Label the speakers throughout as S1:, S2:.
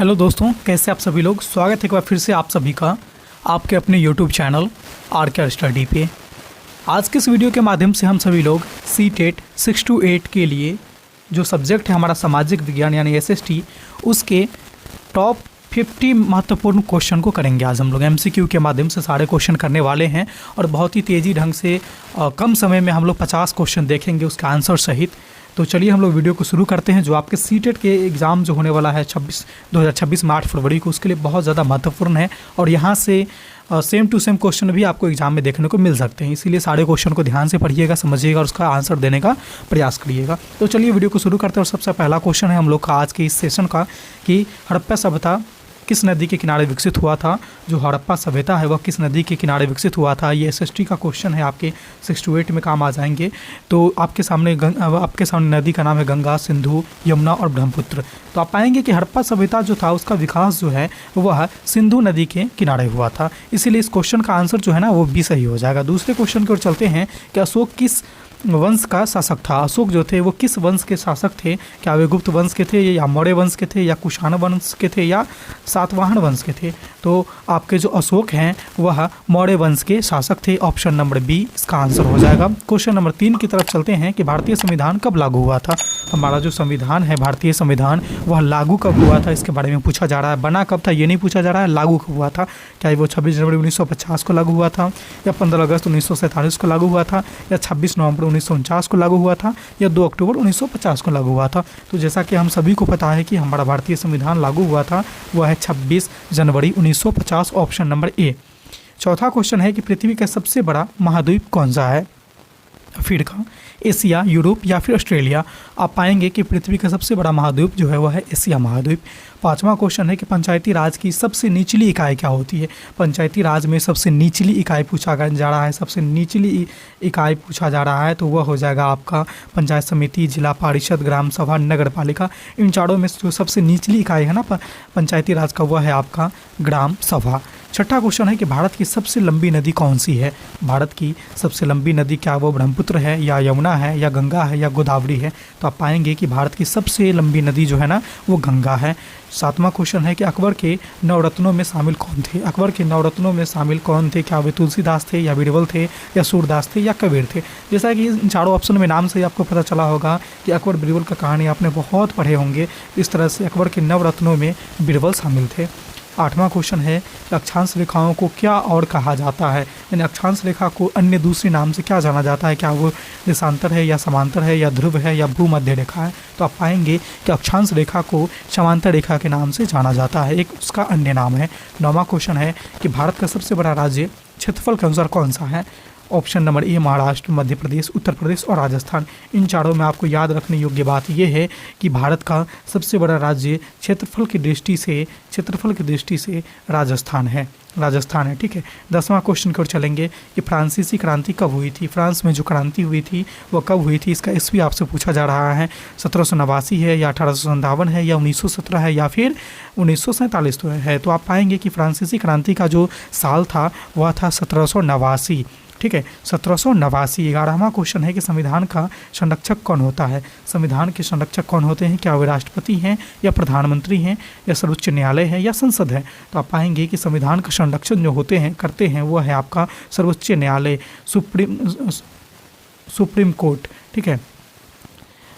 S1: Hello दोस्तों, कैसे आप सभी लोग। स्वागत है एक बार फिर से आप सभी का आपके अपने यूट्यूब चैनल आर स्टडी पे। आज के इस वीडियो के माध्यम से हम सभी लोग सी-टेट 6 to 8 के लिए जो सब्जेक्ट है हमारा सामाजिक विज्ञान यानी SST, उसके टॉप 50 महत्वपूर्ण क्वेश्चन को करेंगे। आज हम लोग MCQ के माध्यम से सारे क्वेश्चन करने वाले हैं और बहुत ही तेज़ी ढंग से कम समय में हम लोग 50 क्वेश्चन देखेंगे उसका आंसर सहित। तो चलिए हम लोग वीडियो को शुरू करते हैं। जो आपके सी-टेट के एग्ज़ाम जो होने वाला है 2026 मार्च फरवरी को, उसके लिए बहुत ज़्यादा महत्वपूर्ण है और यहाँ से सेम टू सेम क्वेश्चन भी आपको एग्जाम में देखने को मिल सकते हैं। इसीलिए सारे क्वेश्चन को ध्यान से पढ़िएगा, समझिएगा और उसका आंसर देने का प्रयास करिएगा। तो चलिए वीडियो को शुरू करते हैं और सबसे पहला क्वेश्चन है हम लोग का आज के इस सेशन का कि हड़प्पा सभ्यता किस नदी के किनारे विकसित हुआ था। जो हड़प्पा सभ्यता है वह किस नदी के किनारे विकसित हुआ था। ये SST का क्वेश्चन है, आपके 6 to 8 में काम आ जाएंगे। तो आपके सामने नदी का नाम है गंगा, सिंधु, यमुना और ब्रह्मपुत्र। तो आप पाएंगे कि हड़प्पा सभ्यता जो था उसका विकास जो है वह सिंधु नदी के किनारे हुआ था। इसीलिए इस क्वेश्चन का आंसर जो है ना वो भी सही हो जाएगा। दूसरे क्वेश्चन की ओर चलते हैं कि अशोक किस वंश का शासक था। अशोक जो थे वो किस वंश के शासक थे। क्या वे गुप्त वंश के थे या मौर्य वंश के थे या कुषाण वंश के थे या सातवाहन वंश के थे। तो आपके जो अशोक हैं वह मौर्य वंश के शासक थे। ऑप्शन नंबर बी इसका आंसर हो जाएगा। क्वेश्चन नंबर 3 की तरफ चलते हैं कि भारतीय संविधान कब लागू हुआ था। हमारा जो संविधान है भारतीय संविधान वह लागू कब हुआ था, इसके बारे में पूछा जा रहा है। बना कब था ये नहीं पूछा जा रहा है, लागू कब हुआ था। क्या वो 26 जनवरी 1950 को लागू हुआ था या 15 अगस्त 1947 को लागू हुआ था या 26 नवंबर 1949 को लागू हुआ था या 2 अक्टूबर 1950 को लागू हुआ था। तो जैसा कि हम सभी को पता है कि हमारा भारतीय संविधान लागू हुआ था वह है 26 जनवरी 1950। Option number A. चौथा क्वेश्चन है कि पृथ्वी का सबसे बड़ा महाद्वीप कौन सा है। अफ्रीका, एशिया, यूरोप या फिर ऑस्ट्रेलिया। आप पाएंगे कि पृथ्वी का सबसे बड़ा महाद्वीप जो है वह है एशिया महाद्वीप। पांचवा क्वेश्चन है कि पंचायती राज की सबसे निचली इकाई क्या होती है। पंचायती राज में सबसे निचली इकाई पूछा जा रहा है, सबसे निचली इकाई पूछा जा रहा है तो वह हो जाएगा आपका पंचायत समिति, जिला परिषद, ग्राम सभा, नगर पालिका। इन चारों में जो सबसे निचली इकाई है ना पंचायती राज का वह है आपका ग्राम सभा। छठा क्वेश्चन है कि भारत की सबसे लंबी नदी कौन सी है। भारत की सबसे लंबी नदी क्या वो ब्रह्मपुत्र है या यमुना है या गंगा है या गोदावरी है। तो आप पाएंगे कि भारत की सबसे लंबी नदी जो है ना वो गंगा है। सातवां क्वेश्चन है कि अकबर के नवरत्नों में शामिल कौन थे। अकबर के नवरत्नों में शामिल कौन थे। क्या वे तुलसीदास थे या बीरबल थे या सूरदास थे या कबीर थे। जैसा कि इन चारों ऑप्शन में नाम से ही आपको पता चला होगा कि अकबर बीरबल का कहानी आपने बहुत पढ़े होंगे। इस तरह से अकबर के नवरत्नों में बीरबल शामिल थे। आठवां क्वेश्चन है कि अक्षांश रेखाओं को क्या और कहा जाता है। यानी अक्षांश रेखा को अन्य दूसरे नाम से क्या जाना जाता है। क्या वो देशांतर है या समांतर है या ध्रुव है या भूमध्य रेखा है। तो आप पाएंगे कि अक्षांश रेखा को समांतर रेखा के नाम से जाना जाता है, एक उसका अन्य नाम है। नौवां क्वेश्चन है कि भारत का सबसे बड़ा राज्य क्षेत्रफल के अनुसार कौन सा है। Option number A Maharashtra, Madhya Pradesh, Uttar Pradesh और राजस्थान। इन चारों में आपको याद रखने योग्य बात यह है कि भारत का सबसे बड़ा राज्य क्षेत्रफल की दृष्टि से राजस्थान है। ठीक है। 10वां क्वेश्चन की ओर चलेंगे कि फ्रांसीसी क्रांति कब हुई थी। फ्रांस में जो क्रांति हुई थी वह कब हुई थी, इसका ईस्वी आपसे पूछा जा रहा है। 1789 है या 1857 है या 1917 है या फिर 1947 है। तो आप पाएंगे कि फ्रांसीसी क्रांति का जो साल था वह था 1789। ठीक है, 1789। 11वां क्वेश्चन है कि संविधान का संरक्षक कौन होता है। संविधान के संरक्षक कौन होते हैं। क्या वे राष्ट्रपति हैं या प्रधानमंत्री हैं या सर्वोच्च न्यायालय है या संसद है। तो आप पाएंगे कि संविधान का संरक्षण जो करते हैं वो है आपका सर्वोच्च न्यायालय, सुप्रीम कोर्ट। ठीक है।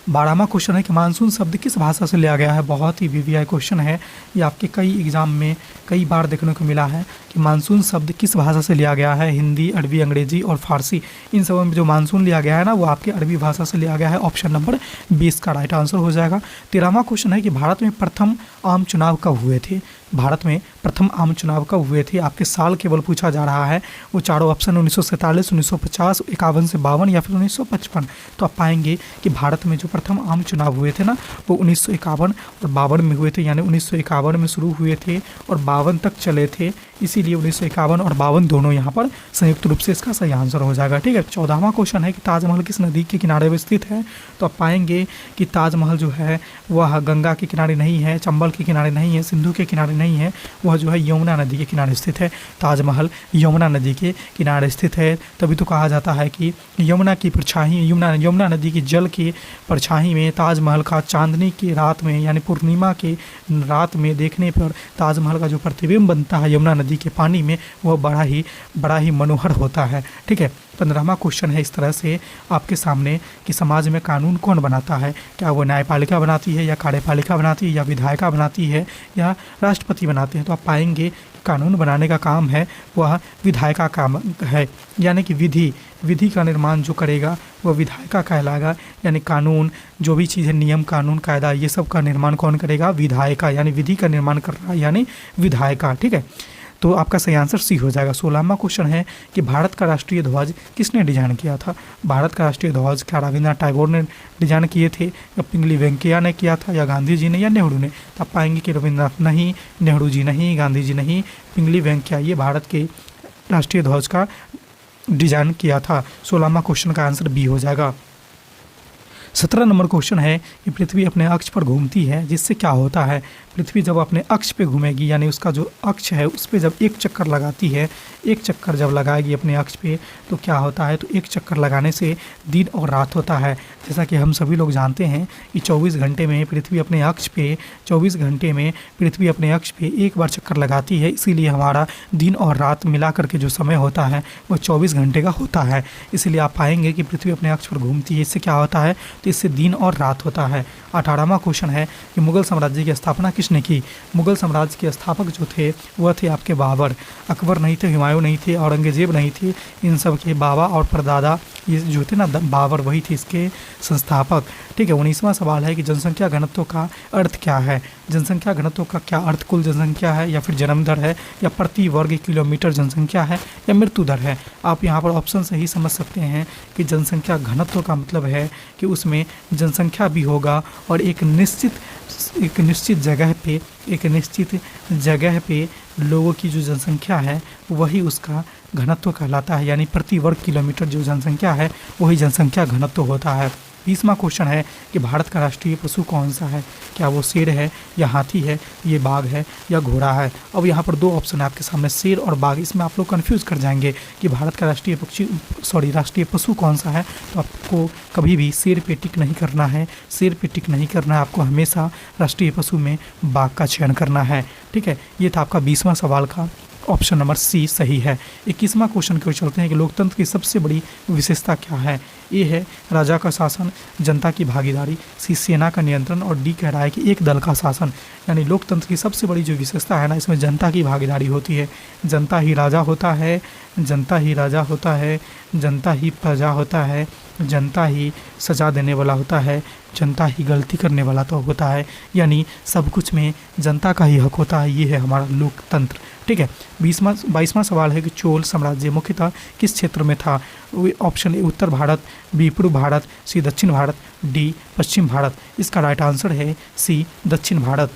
S1: 12वां क्वेश्चन है कि मानसून शब्द किस भाषा से लिया गया है। बहुत ही VVI क्वेश्चन है, ये आपके कई एग्जाम में कई बार देखने को मिला है कि मानसून शब्द किस भाषा से लिया गया है। हिंदी, अरबी, अंग्रेजी और फारसी, इन सब में जो मानसून लिया गया है ना वो आपके अरबी भाषा से लिया गया है। ऑप्शन नंबर 20 का राइट आंसर हो जाएगा। 13वां क्वेश्चन है कि भारत में प्रथम आम चुनाव कब हुए थे। भारत में प्रथम आम चुनाव कब हुए थे। आपके साल केवल पूछा जा रहा है। वो चारों ऑप्शन 1947, 1950, 51 से 52 या फिर 1955। तो आप पाएंगे कि भारत में जो प्रथम आम चुनाव हुए थे ना वो 1951 और 52 में हुए थे। यानी 1951 में शुरू हुए थे और 52 तक चले थे, इसीलिए 1951 और 52 दोनों यहाँ पर संयुक्त रूप से इसका सही आंसर हो जाएगा। ठीक है। 14वां क्वेश्चन है कि ताजमहल किस नदी के किनारे पर स्थित है। तो आप पाएंगे कि ताजमहल जो है वह गंगा के किनारे नहीं है, चंबल के किनारे नहीं है, सिंधु के किनारे नहीं नहीं है वह जो है यमुना नदी के किनारे स्थित है। ताजमहल यमुना नदी के किनारे स्थित है, तभी तो कहा जाता है कि यमुना नदी की जल की परछाई में ताजमहल का चांदनी की रात में यानी पूर्णिमा के रात में देखने पर ताजमहल का जो प्रतिबिंब बनता है यमुना नदी के पानी में, वह बड़ा ही मनोहर होता है। ठीक है, 15वां क्वेश्चन है इस तरह से आपके सामने कि समाज में कानून कौन बनाता है? क्या वो न्यायपालिका बनाती है या कार्यपालिका बनाती है या विधायिका बनाती है या राष्ट्रपति बनाते हैं? तो आप पाएंगे कानून बनाने का काम है वह विधायिका काम है, यानी कि विधि का निर्माण जो करेगा वह विधायिका कहलाएगा। यानी कानून जो भी चीज़ें नियम कानून कायदा ये सब का निर्माण कौन करेगा? विधायिका, यानी विधि का निर्माण कर रहा है यानी विधायिका। ठीक है, तो आपका सही आंसर सी हो जाएगा। 16वां क्वेश्चन है कि भारत का राष्ट्रीय ध्वज किसने डिजाइन किया था? भारत का राष्ट्रीय ध्वज क्या रविंद्रनाथ टैगोर ने डिजाइन किए थे या पिंगली वेंकैया ने किया था या गांधी जी ने या नेहरू ने? तो आप पाएंगे कि रविंद्रनाथ नहीं, नेहरू जी नहीं, गांधी जी नहीं, पिंगली वेंकैया ये भारत के राष्ट्रीय ध्वज का डिजाइन किया था। 16वां क्वेश्चन का आंसर बी हो जाएगा। 17 नंबर क्वेश्चन है कि पृथ्वी अपने अक्ष पर घूमती है जिससे क्या होता है? पृथ्वी जब अपने अक्ष पे घूमेगी यानी उसका जो अक्ष है उस पर जब एक चक्कर लगाती है, एक चक्कर जब लगाएगी अपने अक्ष पे तो क्या होता है? तो एक चक्कर लगाने से दिन और रात होता है। जैसा कि हम सभी लोग जानते हैं कि 24 घंटे में पृथ्वी अपने अक्ष पे एक बार चक्कर लगाती है, इसीलिए हमारा दिन और रात मिला करके जो समय होता है वह 24 घंटे का होता है। इसीलिए आप पाएंगे कि पृथ्वी अपने अक्ष पर घूमती है, इससे क्या होता है? तो इससे दिन और रात होता है। 18वां क्वेश्चन है कि मुगल साम्राज्य की स्थापना किसने की? मुगल साम्राज्य के स्थापक जो थे वह थे आपके बाबर। अकबर नहीं थे, हुमायूं नहीं थे, औरंगजेब नहीं थे, इन सब के बाबा और परदादा ये जो थे ना बाबर वही थे इसके संस्थापक। ठीक है, 19वां सवाल है कि जनसंख्या घनत्व का अर्थ क्या है? जनसंख्या घनत्व का क्या अर्थ कुल जनसंख्या है या फिर जन्म दर है या प्रति वर्ग किलोमीटर जनसंख्या है या मृत्यु दर है? आप यहाँ पर ऑप्शन से ही समझ सकते हैं कि जनसंख्या घनत्व का मतलब है कि उसमें जनसंख्या भी होगा और एक निश्चित जगह पे लोगों की जो जनसंख्या है वही उसका घनत्व कहलाता है, यानी प्रति वर्ग किलोमीटर जो जनसंख्या है वही जनसंख्या घनत्व होता है। 20वां क्वेश्चन है कि भारत का राष्ट्रीय पशु कौन सा है? क्या वो शेर है या हाथी है, ये बाघ है या घोड़ा है? अब यहाँ पर दो ऑप्शन है आपके सामने, शेर और बाघ। इसमें आप लोग कंफ्यूज कर जाएंगे कि भारत का राष्ट्रीय पशु कौन सा है। तो आपको कभी भी शेर पे टिक नहीं करना है, आपको हमेशा राष्ट्रीय पशु में बाघ का चयन करना है। ठीक है, ये था आपका 20वां सवाल का ऑप्शन नंबर सी सही है। 21वां क्वेश्चन की ओर चलते हैं कि लोकतंत्र की सबसे बड़ी विशेषता क्या है? ए है राजा का शासन, जनता की भागीदारी, सी सेना का नियंत्रण और डी कह रहा है कि एक दल का शासन। यानी लोकतंत्र की सबसे बड़ी जो विशेषता है ना, इसमें जनता की भागीदारी होती है। जनता ही राजा होता है, जनता ही प्रजा होता है, जनता ही सजा देने वाला होता है, जनता ही गलती करने वाला तो होता है, यानी सब कुछ में जनता का ही हक होता है। ये है हमारा लोकतंत्र। ठीक है, 22वां सवाल है कि चोल साम्राज्य मुख्यतः किस क्षेत्र में था? ऑप्शन ए उत्तर भारत, बी पूर्व भारत, सी दक्षिण भारत, डी पश्चिम भारत। इसका राइट आंसर है सी दक्षिण भारत।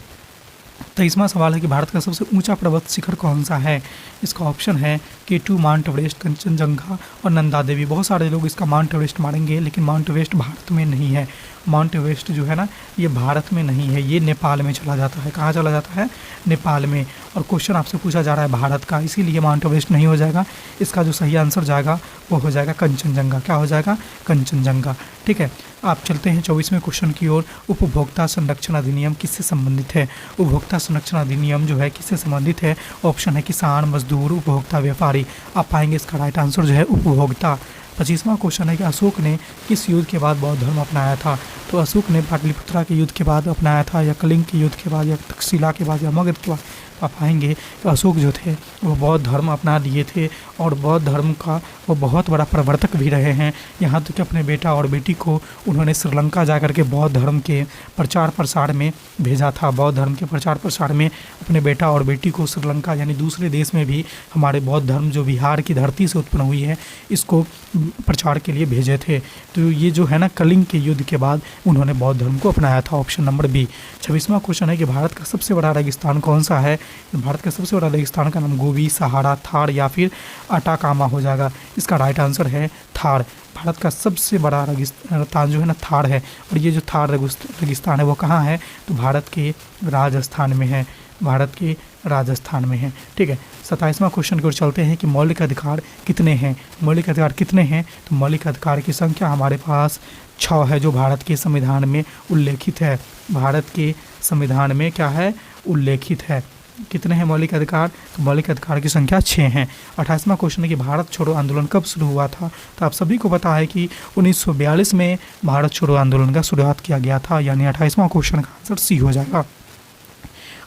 S1: 23वां सवाल है कि भारत का सबसे ऊंचा पर्वत शिखर कौन सा है? इसका ऑप्शन है K2 माउंट एवरेस्ट, कंचनजंगा और नंदा देवी। बहुत सारे लोग इसका माउंट एवरेस्ट मानेंगे, लेकिन माउंट एवरेस्ट भारत में नहीं है। माउंट एवरेस्ट जो है ना ये भारत में नहीं है, ये नेपाल में चला जाता है। कहाँ चला जाता है? नेपाल में। और क्वेश्चन आपसे पूछा जा रहा है भारत का, इसीलिए माउंट एवरेस्ट नहीं हो जाएगा। इसका जो सही आंसर जाएगा वो हो जाएगा कंचनजंगा। क्या हो जाएगा? कंचनजंगा। ठीक है, आप चलते हैं 24वें क्वेश्चन की ओर। उपभोक्ता संरक्षण अधिनियम किससे संबंधित है? उपभोक्ता संरक्षण अधिनियम जो है किससे संबंधित है? ऑप्शन है किसान, मजदूर, उपभोक्ता, व्यापारी। आप पाएंगे इसका राइट आंसर जो है उपभोक्ता। 25वां क्वेश्चन है कि अशोक ने किस युद्ध के बाद बौद्ध धर्म अपनाया था? तो अशोक ने पाटलिपुत्रा के युद्ध के बाद अपनाया था या कलिंग के युद्ध के बाद या तक्षशिला के बाद या मगध के बाद? आप पाएंगे कि अशोक जो थे वो बौद्ध धर्म अपना दिए थे और बौद्ध धर्म का वो बहुत बड़ा प्रवर्तक भी रहे हैं। यहाँ तक कि अपने बेटा और बेटी को उन्होंने श्रीलंका जा कर के बौद्ध धर्म के प्रचार प्रसार में भेजा था। बौद्ध धर्म के प्रचार प्रसार में अपने बेटा और बेटी को श्रीलंका यानी दूसरे देश में भी हमारे बौद्ध धर्म जो बिहार की धरती से उत्पन्न हुई है इसको प्रचार के लिए भेजे थे। तो ये जो है ना कलिंग के युद्ध के बाद उन्होंने बौद्ध धर्म को अपनाया था। Option number B. 26वां क्वेश्चन है कि भारत का सबसे बड़ा रेगिस्तान कौन सा है? भारत का सबसे बड़ा रेगिस्तान का नाम गोबी, सहारा, थार या फिर अटाकामा हो जाएगा। इसका राइट आंसर है थार। भारत का सबसे बड़ा रेगिस्तान जो है ना थार है। और ये जो थार रेगिस्तान है वो कहाँ है? तो भारत के राजस्थान में है। भारत के राजस्थान में है। ठीक है, 27वां क्वेश्चन की ओर चलते हैं कि मौलिक अधिकार कितने हैं। मौलिक अधिकार कितने हैं, तो मौलिक अधिकार की संख्या हमारे पास 6 है, जो भारत के संविधान में उल्लेखित है। भारत के संविधान में क्या है, उल्लेखित है। कितने हैं मौलिक अधिकार, तो मौलिक अधिकार की संख्या 6 हैं। 28वां क्वेश्चन है कि भारत छोड़ो आंदोलन कब शुरू हुआ था, तो आप सभी को पता है कि 1942 में भारत छोड़ो आंदोलन का शुरुआत किया गया था, यानी 28वां क्वेश्चन का आंसर सी हो जाएगा।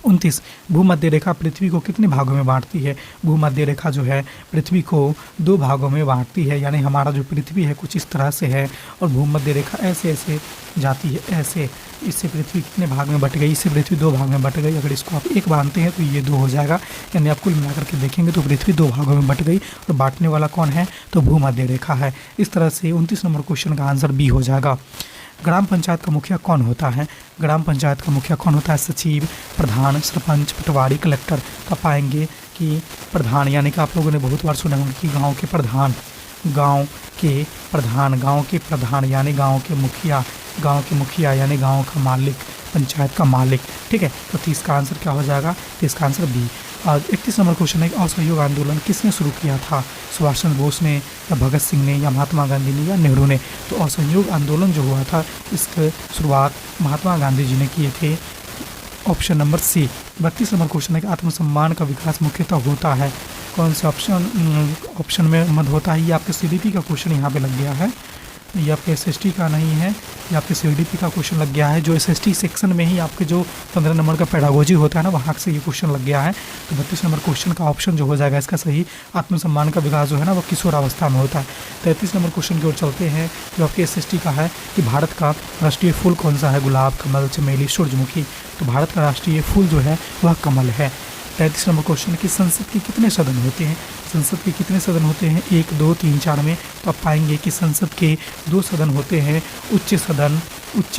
S1: 29, भूमध्य रेखा पृथ्वी को कितने भागों में बांटती है। भूमध्य रेखा जो है पृथ्वी को 2 भागों में बांटती है, यानी हमारा जो पृथ्वी है कुछ इस तरह से है और भूमध्य रेखा ऐसे ऐसे जाती है, ऐसे। इससे पृथ्वी कितने भाग में बट गई, इससे पृथ्वी 2 भाग में बट गई। अगर इसको आप 1 बांधते हैं तो ये 2 हो जाएगा, यानी आप कुल मिलाकर के देखेंगे तो पृथ्वी 2 भागों में बट गई और बांटने वाला कौन है, तो भूमध्य रेखा है। इस तरह से 29 नंबर क्वेश्चन का आंसर बी हो जाएगा। ग्राम पंचायत का मुखिया कौन होता है। ग्राम पंचायत का मुखिया कौन होता है, सचिव, प्रधान, सरपंच, पटवारी, कलेक्टर। तो पाएंगे कि प्रधान, यानी कि आप लोगों ने बहुत बार सुना होगा कि गांव के प्रधान, गांव के प्रधान, गांव के प्रधान यानी गांव के मुखिया, गांव के मुखिया यानी गांव का मालिक, पंचायत का मालिक। ठीक है, तो 30 का आंसर क्या हो जाएगा, तो इसका आंसर बी। और 31 नंबर क्वेश्चन है कि असहयोग आंदोलन किसने शुरू किया था। सुभाष चंद्र बोस ने या भगत सिंह ने या महात्मा गांधी ने या नेहरू ने। तो असहयोग आंदोलन जो हुआ था इसकी शुरुआत महात्मा गांधी जी ने किए थे, option number C. 32 number question है कि आत्मसम्मान का विकास मुख्यतः होता है। कौन से ऑप्शन में मत होता है, ये आपके CDP का क्वेश्चन यहाँ पे लग गया है, ये आपके SST का नहीं है, ये आपके CDP का क्वेश्चन लग गया है। जो SST सेक्शन में ही आपके जो 15 नंबर का पेडागोजी होता है ना, वहाँ से ये क्वेश्चन लग गया है। तो 32 नंबर क्वेश्चन का ऑप्शन जो हो जाएगा इसका सही, आत्मसम्मान का विकास जो है ना वो किशोरावस्था में होता है। 33 नंबर क्वेश्चन की ओर चलते हैं, जो आपके SST का है कि भारत का राष्ट्रीय फूल कौन सा है, गुलाब, कमल, चमेली, सूरजमुखी। तो भारत का राष्ट्रीय फूल जो है वह कमल है। 33 नंबर क्वेश्चन कि संसद के कितने सदन होते हैं। संसद के कितने सदन होते हैं, 1, 2, 3, 4 में। तो आप पाएंगे कि संसद के 2 सदन होते हैं, उच्च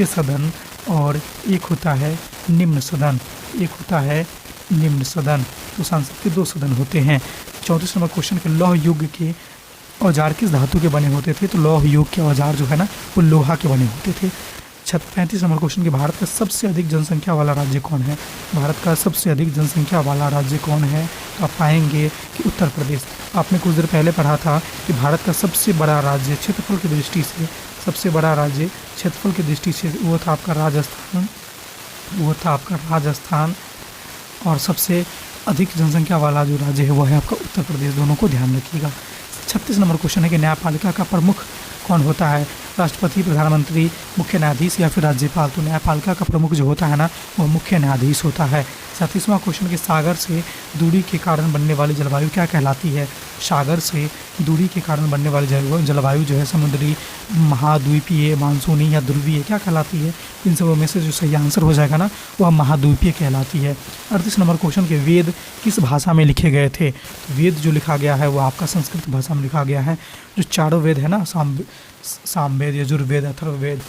S1: सदन और एक होता है निम्न सदन, निम्न सदन। तो संसद के 2 सदन होते हैं। 34 नंबर क्वेश्चन के लौह युग के औजार किस धातु के बने होते थे। तो लौह युग के औजार जो है ना वो लोहा के बने होते थे। 35 नंबर क्वेश्चन कि भारत का सबसे अधिक जनसंख्या वाला राज्य कौन है। भारत का सबसे अधिक जनसंख्या वाला राज्य कौन है, तो आप पाएंगे कि उत्तर प्रदेश। आपने कुछ देर पहले पढ़ा था कि भारत का सबसे बड़ा राज्य क्षेत्रफल की दृष्टि से, सबसे बड़ा राज्य क्षेत्रफल की दृष्टि से वो था आपका राजस्थान, और सबसे अधिक जनसंख्या वाला जो राज्य है वो है आपका उत्तर प्रदेश। दोनों को ध्यान रखिएगा। 36 नंबर क्वेश्चन है कि न्यायपालिका का प्रमुख कौन होता है, राष्ट्रपति, प्रधानमंत्री, मुख्य न्यायाधीश या फिर राज्यपाल। तो न्यायपालिका का प्रमुख जो होता है ना वो मुख्य न्यायाधीश होता है। 37वां क्वेश्चन कि सागर से दूरी के कारण बनने वाली जलवायु क्या कहलाती है। सागर से दूरी के कारण बनने वाली जलवायु जो है समुद्री, महाद्वीपीय, मानसूनी या ध्रुवीय क्या कहलाती है। इन सबों में से जो सही आंसर हो जाएगा ना वह महाद्वीपीय कहलाती है। 38 नंबर क्वेश्चन के वेद किस भाषा में लिखे गए थे। तो वेद जो लिखा गया है वो आपका संस्कृत भाषा में लिखा गया है। जो चारों वेद है ना, सामवेद, यजुर्वेद, अथर्ववेद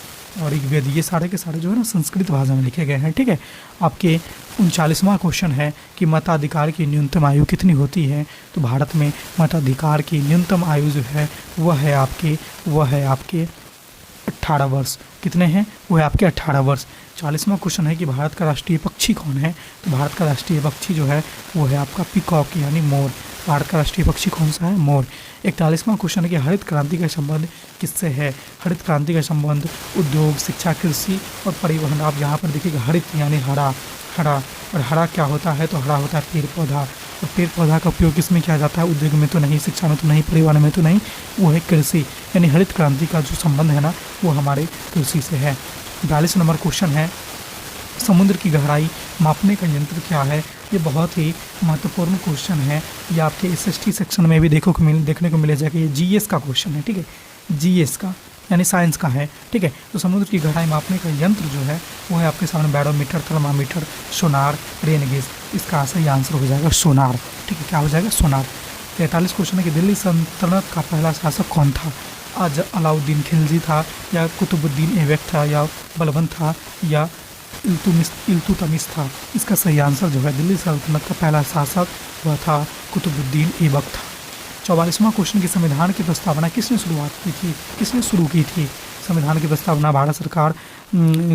S1: और ऋग्वेद, ये सारे के सारे जो है ना संस्कृत भाषा में लिखे गए हैं। ठीक है, आपके 39वां क्वेश्चन है कि मताधिकार की न्यूनतम आयु कितनी होती है। तो भारत में मताधिकार की न्यूनतम आयु जो है वह है आपके 18 वर्ष। कितने हैं, वो है आपके 18 वर्ष। 40वां क्वेश्चन है कि भारत का राष्ट्रीय पक्षी कौन है। तो भारत का राष्ट्रीय पक्षी जो है वो है आपका पीकॉक यानी मोर। भारत का राष्ट्रीय पक्षी कौन सा है, मोर। 41वां क्वेश्चन है कि हरित क्रांति का संबंध किससे है। हरित क्रांति का संबंध उद्योग, शिक्षा, कृषि और परिवहन। आप यहाँ पर देखिएगा हरित यानी हरा, और हरा क्या होता है, तो हरा होता है पेड़ पौधा। और पेड़ पौधा का उपयोग किस में किया जाता है, उद्योग में तो नहीं, शिक्षा में तो नहीं, परिवहन में तो नहीं, वो है कृषि। यानी हरित क्रांति का जो संबंध है ना वो हमारे कृषि से है। 42 नंबर क्वेश्चन है समुद्र की गहराई मापने का यंत्र क्या है। ये बहुत ही महत्वपूर्ण क्वेश्चन है। ये आपके SST सेक्शन में भी देखने को मिल जाएगा। ये GS का क्वेश्चन है। ठीक है, GS का यानी साइंस का है। ठीक है, तो समुद्र की गहराई मापने का यंत्र जो है वो है आपके सामने बैरोमीटर, थर्मामीटर, सोनार, रेन गेज। इसका सही आंसर हो जाएगा सोनार। ठीक है, क्या हो जाएगा, सोनार। 43 क्वेश्चन है कि दिल्ली सल्तनत का पहला शासक कौन था। आज अलाउद्दीन खिलजी था या कुतुबुद्दीन ऐबक था या बलबन था या इल्तुतमिश था। इसका सही आंसर जो है दिल्ली सल्तनत का पहला शासक वह था कुतुबुद्दीन ऐबक था। 44वां क्वेश्चन की संविधान की प्रस्तावना किसने शुरू की थी। संविधान की प्रस्तावना भारत सरकार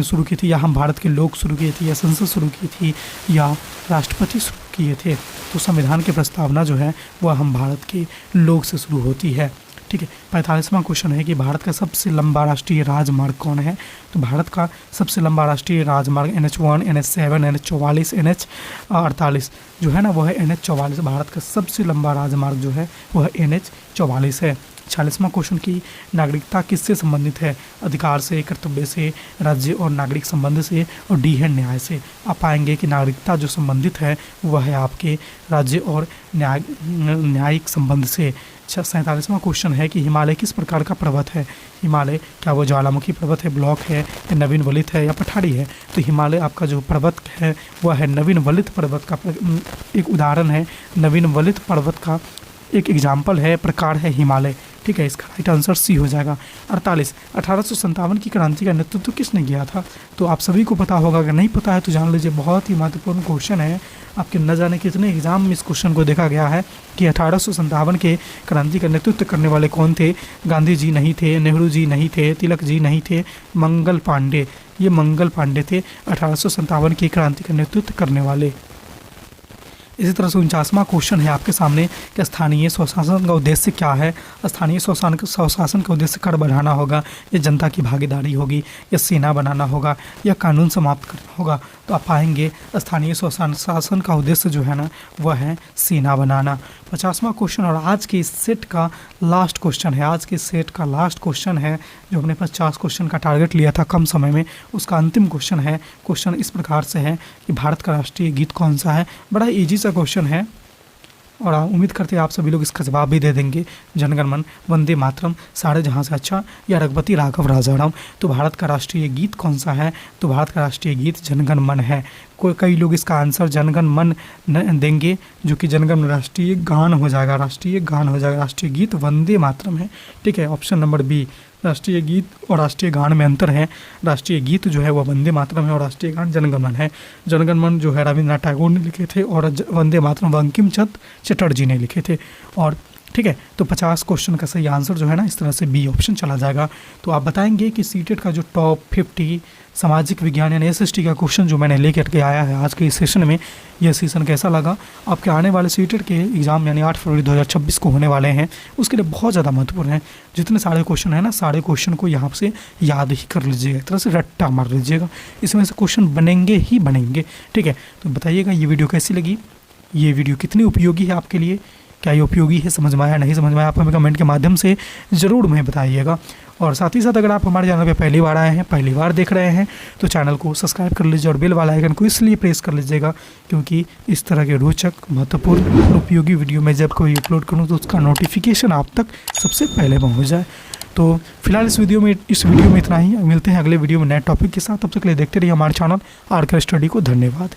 S1: शुरू की थी या हम भारत के लोग शुरू किए थे या संसद शुरू की थी या राष्ट्रपति शुरू किए थे। तो संविधान की प्रस्तावना जो है वह हम भारत के लोग से शुरू होती है। ठीक है। 45वां क्वेश्चन है कि भारत का सबसे लंबा राष्ट्रीय राजमार्ग कौन है। तो भारत का सबसे लंबा राष्ट्रीय राजमार्ग NH1, NH7, NH44, NH48 जो है ना वह है NH44। भारत का सबसे लंबा राजमार्ग जो है वह NH44 है। 46वां क्वेश्चन की नागरिकता किससे संबंधित है। अधिकार से, कर्तव्य से, राज्य और नागरिक संबंध से, और डी है न्याय से। आप पाएंगे कि नागरिकता जो संबंधित है वह है आपके राज्य और न्यायिक संबंध से। 47वां क्वेश्चन है कि हिमालय किस प्रकार का पर्वत है। हिमालय क्या वो ज्वालामुखी पर्वत है, ब्लॉक है, या नवीन वलित है, या पठारी है। तो हिमालय आपका जो पर्वत है वह है नवीन वलित पर्वत का एक उदाहरण है। नवीन वलित पर्वत का एक एग्जाम्पल है, प्रकार है हिमालय। ठीक है, इसका राइट आंसर सी हो जाएगा। 48 1857 की क्रांति का नेतृत्व किसने किया था। तो आप सभी को पता होगा, अगर नहीं पता है तो जान लीजिए, बहुत ही महत्वपूर्ण क्वेश्चन है। आपके न जाने कितने एग्जाम में इस क्वेश्चन को देखा गया है कि 1857 के क्रांति का नेतृत्व करने वाले कौन थे। गांधी जी नहीं थे, नेहरू जी नहीं थे, तिलक जी नहीं थे, मंगल पांडे, ये मंगल पांडे थे 1857 की क्रांति का नेतृत्व करने वाले। इसी तरह से 49वां क्वेश्चन है आपके सामने कि स्थानीय स्वशासन का उद्देश्य क्या है। स्थानीय स्वशासन का उद्देश्य कर बढ़ाना होगा, या जनता की भागीदारी होगी, या सेना बनाना होगा, या कानून समाप्त करना होगा। तो आप पाएंगे स्थानीय स्वशासन का उद्देश्य जो है ना वह है सेना बनाना। 50वां क्वेश्चन और आज के इस सेट का लास्ट क्वेश्चन है। आज के सेट का लास्ट क्वेश्चन है, जो हमने 50 क्वेश्चन का टारगेट लिया था कम समय में, उसका अंतिम क्वेश्चन है। क्वेश्चन इस प्रकार से है कि भारत का राष्ट्रीय गीत कौन सा है। बड़ा इजी सा क्वेश्चन है और उम्मीद करते हैं आप सभी लोग इसका जवाब भी दे देंगे। जनगण मन, वंदे मातरम, सारे जहाँ से अच्छा, या रघुपति राघव राजाराम। तो भारत का राष्ट्रीय गीत कौन सा है। तो भारत का राष्ट्रीय गीत जनगण मन है। कई लोग इसका आंसर जनगण मन देंगे, जो कि जनगण राष्ट्रीय गान हो जाएगा। राष्ट्रीय गान हो जाएगा। राष्ट्रीय गीत वंदे मातरम है। ठीक है, ऑप्शन नंबर बी। राष्ट्रीय गीत और राष्ट्रीय गान में अंतर है। राष्ट्रीय गीत जो है वह वंदे मातरम है और राष्ट्रीय गान जनगण मन है। जनगण मन जो है रविंद्रनाथ टैगोर ने लिखे थे और वंदे मातरम बंकिम चंद्र चटर्जी ने लिखे थे। और ठीक है, तो 50 क्वेश्चन का सही आंसर जो है ना इस तरह से बी ऑप्शन चला जाएगा। तो आप बताएंगे कि सीटेट का जो टॉप 50 सामाजिक विज्ञान यानी SST का क्वेश्चन जो मैंने लेकर के आया है आज के इस सेशन में, यह सेशन कैसा लगा। आपके आने वाले सीटेट के एग्ज़ाम यानी 8 फरवरी 2026 को होने वाले हैं, उसके लिए बहुत ज़्यादा महत्वपूर्ण है। जितने सारे क्वेश्चन है ना, सारे क्वेश्चन को यहाँ से याद ही कर लीजिएगा, एक तरह से रट्टा मार लीजिएगा, इसमें से क्वेश्चन बनेंगे ही बनेंगे। ठीक है, तो बताइएगा ये वीडियो कैसी लगी, ये वीडियो कितनी उपयोगी है आपके लिए, क्या ये उपयोगी है, समझ में आया नहीं समझ में आया, आप हमें कमेंट के माध्यम से ज़रूर हमें बताइएगा। और साथ ही साथ अगर आप हमारे चैनल पे पहली बार आए हैं, पहली बार देख रहे हैं, तो चैनल को सब्सक्राइब कर लीजिए और बेल वाला आइकन को इसलिए प्रेस कर लीजिएगा क्योंकि इस तरह के रोचक, महत्वपूर्ण और उपयोगी वीडियो मैं जब कोई अपलोड करूँ तो उसका नोटिफिकेशन आप तक सबसे पहले पहुँच जाए। तो फिलहाल इस वीडियो में इतना ही। मिलते हैं अगले वीडियो में नए टॉपिक के साथ। तब तक के लिए देखते रहिए हमारे चैनल RK स्टडी को। धन्यवाद।